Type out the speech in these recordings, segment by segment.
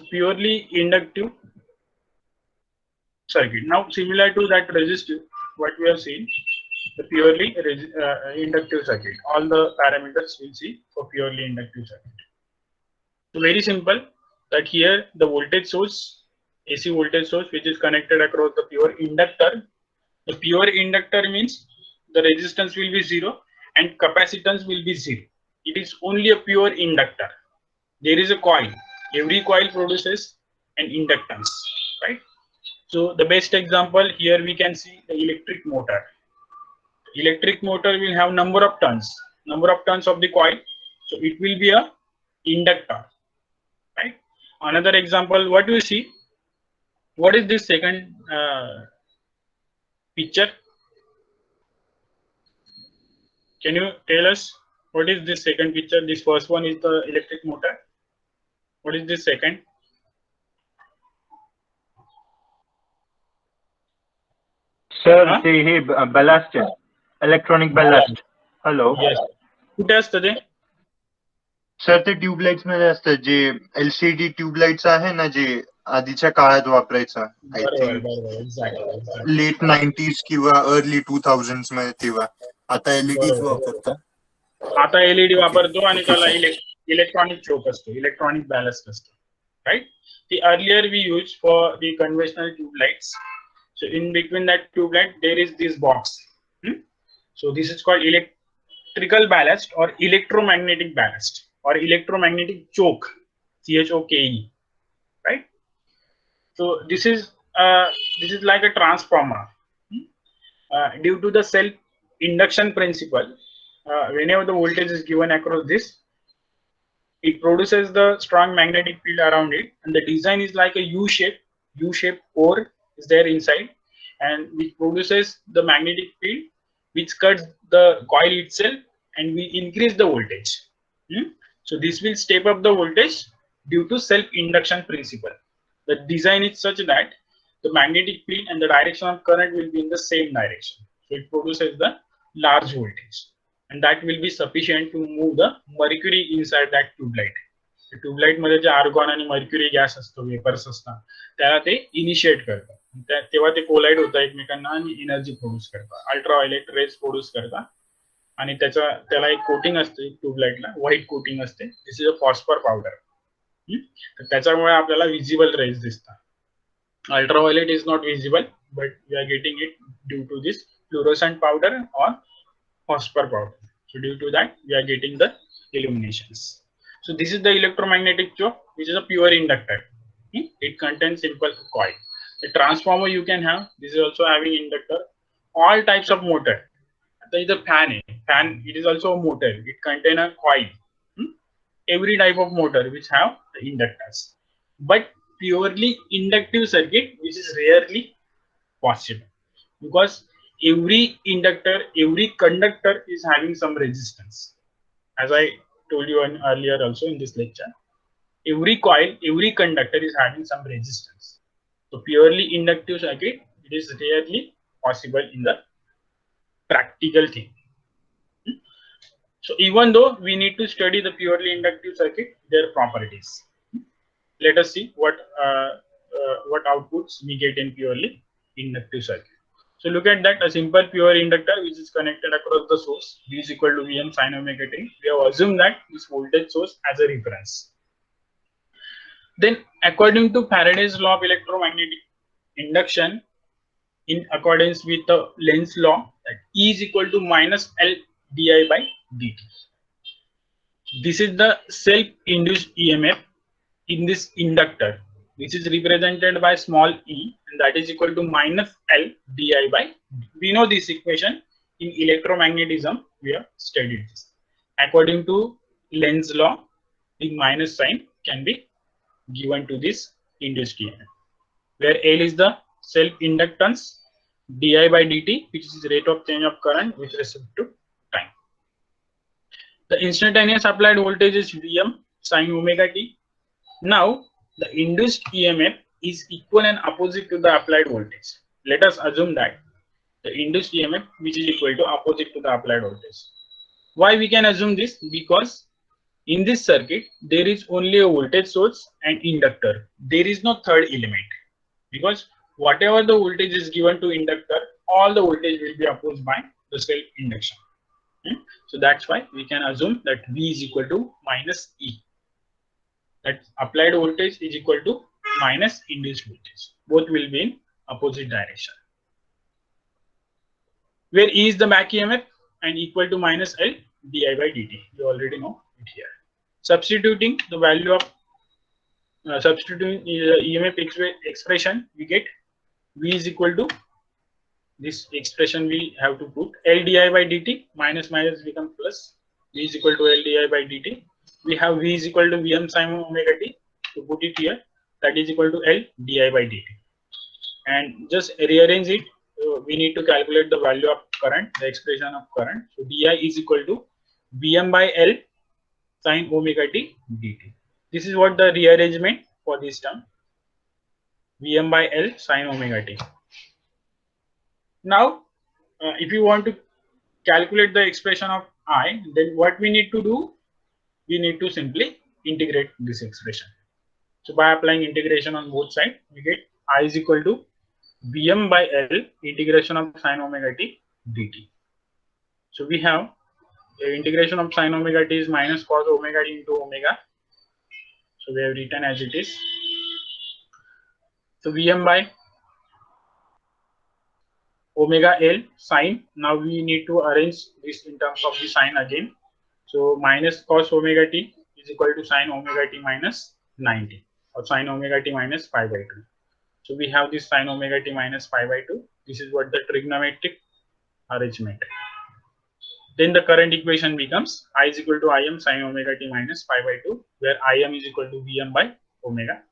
Purely inductive circuit. Now, similar to that resistive, what we have seen, the purely inductive circuit. All the parameters we'll see for purely inductive circuit. So very simple. That here the voltage source, AC voltage source, which is connected across the pure inductor. The pure inductor means the resistance will be 0 and capacitance will be 0. It is only a pure inductor. There is a coil. Every coil produces an inductance, right? So the best example here we can see the electric motor. Electric motor will have number of turns of the coil. So it will be a inductor, right? Another example, what do you see? What is this second picture? Can you tell us what is this second picture? This first one is the electric motor. What is this second? Sir, hey ballast आहे, electronic ballast. Hello. Yes. कुठे असतं ते? Sir ते tubelights मध्ये असतात, जे LCD tubelights आहे ना, जे आधीच्या काळात वापरायचा, आय थिंक लेट 90s किंवा अर्ली 2000s मध्ये, तेव्हा. आता एलईडी वापरतात. आता एलईडी वापरतो आणि त्याला इलेक्ट्रॉनिक चोक असतो, इलेक्ट्रॉनिक बॅलस्ट असतो, right? The earlier we used for the conventional tube lights. So in between that tube light there is this box. So this is called electrical ballast or electromagnetic ballast or electromagnetic choke, CHOKE, right? So this is like a transformer. Due to the self induction principle, whenever the voltage is given across this, it produces the strong magnetic field around it, and the design is like a U-shaped core is there inside, and which produces the magnetic field which cuts the coil itself and will increase the voltage. So this will step up the voltage due to self-induction principle. The design is such that the magnetic field and the direction of current will be in the same direction. So it produces the large voltage. And that will be sufficient to move the mercury inside that tube light. The tube light मध्ये जे argon आणि mercury gas असतो, vapours असतात, त्याला ते initiate करतात. तेव्हा ते collide होतात एकमेकांना आणि एनर्जी प्रोड्यूस करतात, अल्ट्राव्हायोलेट रेज प्रोड्यूस करतात. आणि त्याला एक कोटिंग असते ट्यूब लाईटला, व्हाईट कोटिंग असते. This is a phosphor powder. तर त्याच्यामुळे आपल्याला विजिबल रेज दिसतात. Ultraviolet is not visible, but we are getting it due to this fluorescent powder और phosphor powder. So due to that we are getting the illuminations. So this is the electromagnetic choke, which is a pure inductor. It contains simple coil. The transformer you can have, this is also having inductor. All types of motor. There is a fan. It is also a motor. It contains a coil. Every type of motor which have the inductors. But purely inductive circuit, which is rarely possible, because every inductor, every conductor is having some resistance. As I told you earlier also in this lecture, every coil, every conductor is having some resistance. So purely inductive circuit, it is rarely possible in the practical thing. So even though we need to study the purely inductive circuit, their properties. Let us see what outputs we get in purely inductive circuit. So look at that, a simple pure inductor which is connected across the source, V is equal to Vm sin omega t. We have assumed that this voltage source as a reference. Then according to Faraday's law of electromagnetic induction, in accordance with the Lenz's law, that E is equal to minus L di by dt. This is the self-induced EMF in this inductor, which is represented by small e, and that is equal to minus L di by d. We know this equation in electromagnetism. We have studied this. According to Lenz's law, the minus sign can be given to this induced EMF, where L is the self-inductance, di by dt, which is the rate of change of current with respect to time. The instantaneous applied voltage is Vm sin omega t. Now the induced EMF is equal and opposite to the applied voltage. Let us assume that the induced EMF which is equal to opposite to the applied voltage. Why we can assume this? Because In this circuit, there is only a voltage source and inductor. There is no third element, because whatever the voltage is given to inductor, all the voltage will be opposed by the self-induction. So that's why we can assume that V is equal to minus E. That applied voltage is equal to minus induced voltage. Both will be in opposite direction. Where E is the back EMF and equal to minus L di by dt. You already know it here. Substituting the value of substituting EMF expression, we get V is equal to this expression. We have to put L di by dt, minus minus become plus. V is equal to L di by dt. We have V is equal to Vm sin omega t. To put it here, that is equal to L di by dt. And just rearrange it. We need to calculate the value of current, the expression of current. So di is equal to Vm by L sin omega t dt. This is what the rearrangement for this term. Vm by L sin omega t. Now, if you want to calculate the expression of I, then what we need to do? We need to simply integrate this expression. So by applying integration on both sides, we get I is equal to Vm by L integration of sin omega t dt. So we have the integration of sin omega t is minus cos omega t into omega. So we have written as it is. So Vm by omega L sin. Now we need to arrange this in terms of the sign again. So minus cos omega t is equal to sin omega t minus 90, or sin omega t minus pi by 2. So we have this sin omega t minus pi by 2. This is what the trigonometric arrangement. Then the current equation becomes I is equal to Im sin omega t minus pi by 2, where Im is equal to Vm by omega.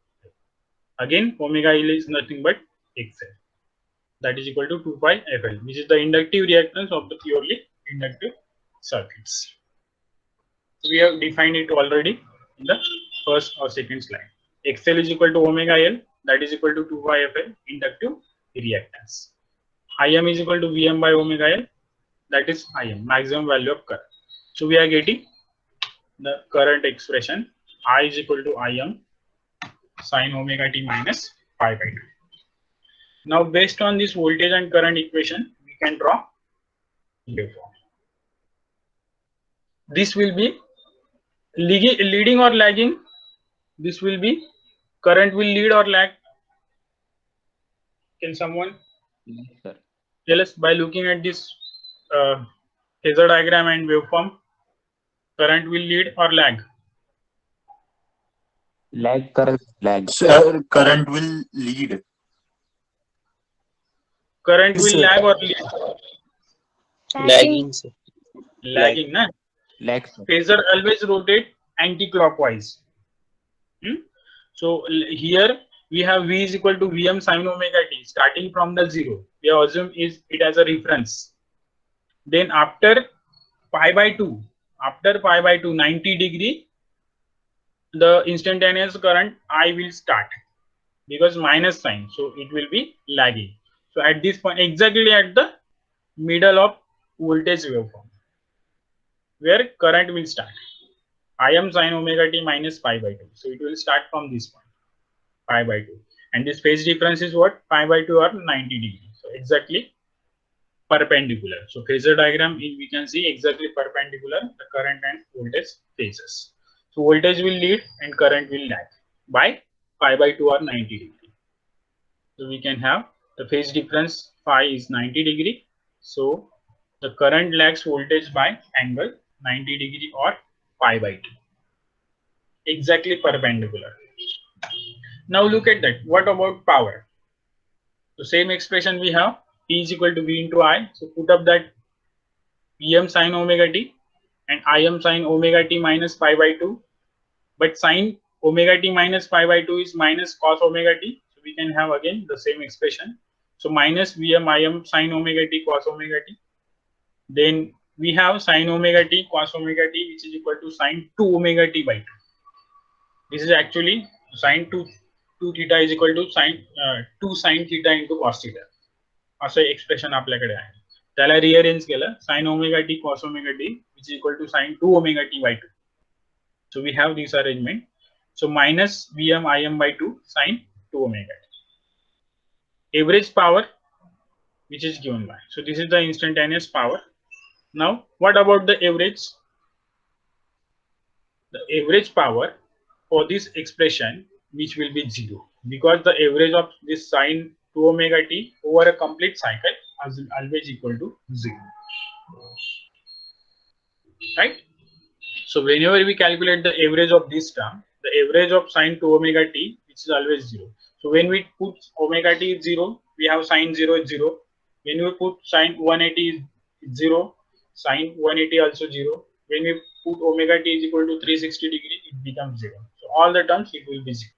Again, omega L is nothing but XL. That is equal to 2 pi FL, which is the inductive reactance of the purely inductive circuits. We have defined it already in the first or second slide. XL is equal to omega L, that is equal to 2 pi FL, inductive reactance. Im is equal to Vm by omega L, that is Im, maximum value of current. So we are getting the current expression. I is equal to Im sin omega t minus pi by 2. Now based on this voltage and current equation, we can draw waveform. This will be leading or lagging. This will be current will lead or lag. Can someone tell us by looking at this phasor diagram and waveform? Current will lead or lag? Lag, current, lag. Sir, current will lead. Current will lag or lead? Lagging, sir. Lagging, na? Lag, sir. Phasor always rotate anti-clockwise. So here we have V is equal to Vm sin omega t, starting from the 0. We assume is it as a reference. Then after pi by 2, 90 degree, the instantaneous current I will start, because minus sign, so it will be lagging. So at this point, exactly at the middle of voltage waveform, where current will start. Im sin omega t minus pi by 2. So it will start from this point, pi by 2. And this phase difference is what? Pi by 2 or 90 degrees. So exactly perpendicular. So phasor diagram, we can see exactly perpendicular the current and voltage phases. So voltage will lead and current will lag by pi by 2 or 90 degree. So we can have the phase difference phi is 90 degree. So the current lags voltage by angle 90 degree or pi by 2. Exactly perpendicular. Now look at that. What about power? So same expression we have. P is equal to V into I. So put up that Vm sin omega t and Im sin omega t minus pi by 2. But sin omega t minus pi by 2 is minus cos omega t. So we can have again the same expression. So minus Vm Im sin omega t cos omega t. Then we have sin omega t cos omega t, which is equal to sin 2 omega t by 2. This is actually sin 2 theta is equal to sin 2 sin theta into cos theta. असं expression आपल्याकडे आहे. त्याला rearrange केलं sin omega t cos omega t which is equal to sin 2 omega t by 2. So we have this arrangement. So minus Vm Im by 2 sine 2 omega t. Average power which is given by. So this is the instantaneous power. Now what about the average? The average power for this expression which will be 0, because the average of this sine 2 omega t over a complete cycle is always equal to 0, right? So whenever we calculate the average of this term, the average of sine 2 omega t, which is always 0. So when we put omega t is 0, we have sine 0 is 0. When we put sine 180 is 0, sine 180 also 0. When we put omega t is equal to 360 degree, it becomes 0. So all the terms it will be 0.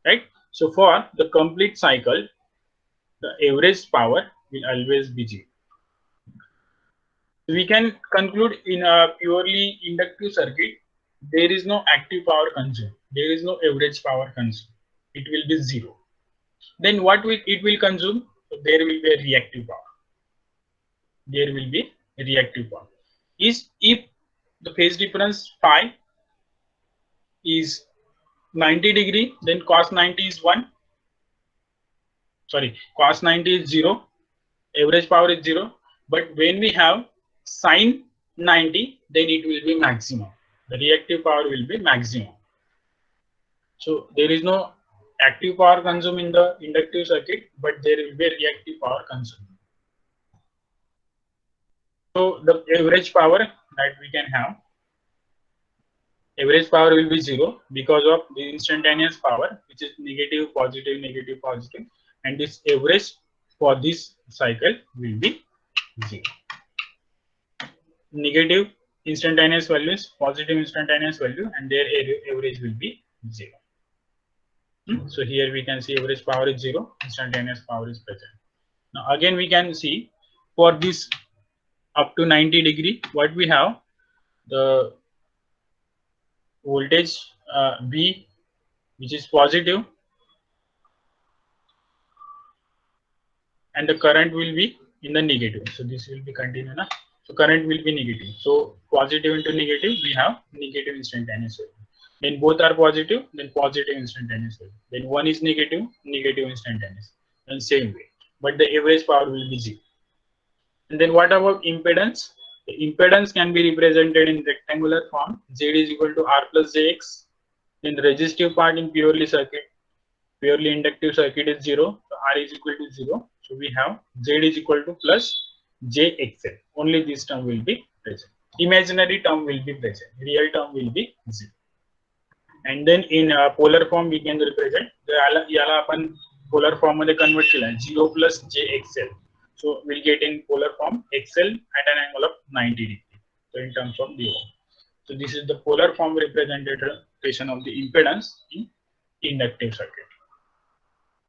Right? So for the complete cycle, the average power will always be 0. We can conclude in a purely inductive circuit, there is no active power consumed. There is no average power consumed. It will be 0. Then what it will consume? So there will be a reactive power. There will be a reactive power. Is if the phase difference phi is 90 degree, then cos 90 is 1. Sorry, cos 90 is 0. Average power is 0. But when we have sine 90, then it will be maximum. The reactive power will be maximum. So there is no active power consumed in the inductive circuit, but there will be a reactive power consumed. So the average power that we can have, average power will be 0 because of the instantaneous power, which is negative, positive, negative, positive, and this average for this cycle will be 0. Negative instantaneous values, positive instantaneous value, and their average will be 0. So here we can see average power is 0, instantaneous power is present. Now again we can see for this up to 90 degree, what we have, the voltage V, which is positive, and the current will be in the negative. So this will be continuous. So current will be negative. So positive into negative, we have negative instantaneous value. Then both are positive, then positive instantaneous value. Then one is negative, negative instantaneous. Then same way. But the average power will be 0. And then what about impedance? The impedance can be represented in rectangular form. Z is equal to R plus JX. Then the resistive part in purely inductive circuit is 0. So R is equal to 0. So we have Z is equal to plus JXL. Only this term will be present. Imaginary term will be present. Real term will be 0. And then in polar form we can represent याला आपण polar form मध्ये convert केला 0 plus JXL. So we'll get in polar form XL at an angle of 90 degree. So in terms of the ohm. So this is the polar form representation of the impedance in inductive circuit.